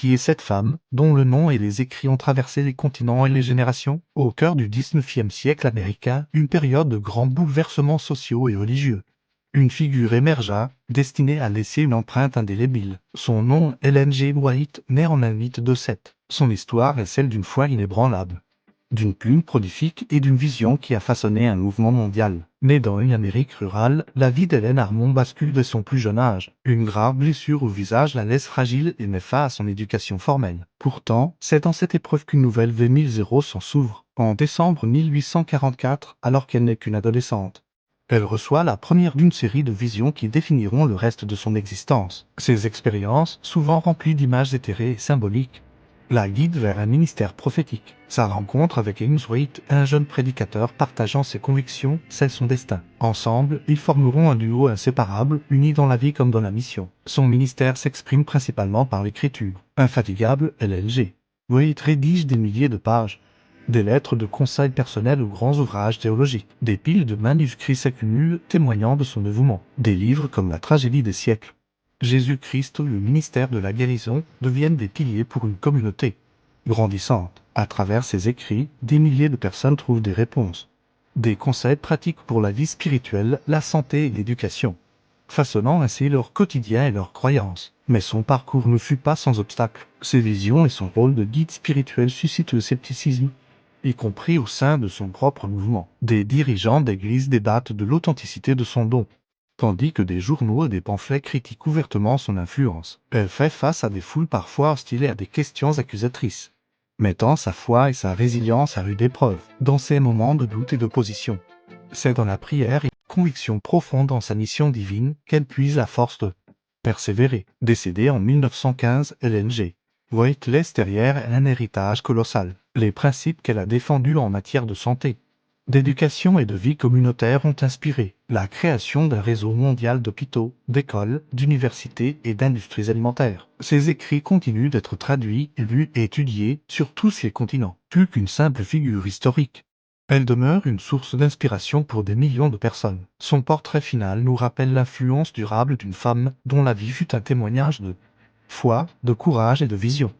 Qui est cette femme, dont le nom et les écrits ont traversé les continents et les générations? Au cœur du 19e siècle américain, une période de grands bouleversements sociaux et religieux. Une figure émergea, destinée à laisser une empreinte indélébile. Son nom, Ellen G. White, naît en un mythe de Seth. Son histoire est celle d'une foi inébranlable, d'une plume prolifique et d'une vision qui a façonné un mouvement mondial. Née dans une Amérique rurale, la vie d'Hélène Harmon bascule dès son plus jeune âge. Une grave blessure au visage la laisse fragile et met fin à son éducation formelle. Pourtant, c'est dans cette épreuve qu'une nouvelle V1000 s'en s'ouvre. En décembre 1844, alors qu'elle n'est qu'une adolescente, elle reçoit la première d'une série de visions qui définiront le reste de son existence. Ces expériences, souvent remplies d'images éthérées et symboliques, la guide vers un ministère prophétique. Sa rencontre avec James White, un jeune prédicateur partageant ses convictions, scelle son destin. Ensemble, ils formeront un duo inséparable, unis dans la vie comme dans la mission. Son ministère s'exprime principalement par l'écriture. Infatigable, LLG. White rédige des milliers de pages, des lettres de conseils personnels aux grands ouvrages théologiques. Des piles de manuscrits s'accumulent, témoignant de son dévouement. Des livres comme La tragédie des siècles, Jésus-Christ, le ministère de la guérison, deviennent des piliers pour une communauté grandissante. À travers ses écrits, des milliers de personnes trouvent des réponses, des conseils pratiques pour la vie spirituelle, la santé et l'éducation, façonnant ainsi leur quotidien et leurs croyances. Mais son parcours ne fut pas sans obstacles. Ses visions et son rôle de guide spirituel suscitent le scepticisme, y compris au sein de son propre mouvement. Des dirigeants d'église débattent de l'authenticité de son don, tandis que des journaux et des pamphlets critiquent ouvertement son influence. Elle fait face à des foules parfois hostiles et à des questions accusatrices, mettant sa foi et sa résilience à rude épreuve. Dans ces moments de doute et d'opposition, c'est dans la prière et une conviction profonde en sa mission divine qu'elle puise la force de persévérer. Décédée en 1915, Ellen G. White laisse derrière un héritage colossal. Les principes qu'elle a défendus en matière de santé, d'éducation et de vie communautaire ont inspiré la création d'un réseau mondial d'hôpitaux, d'écoles, d'universités et d'industries alimentaires. Ses écrits continuent d'être traduits, lus et étudiés sur tous les continents. Plus qu'une simple figure historique, elle demeure une source d'inspiration pour des millions de personnes. Son portrait final nous rappelle l'influence durable d'une femme dont la vie fut un témoignage de foi, de courage et de vision.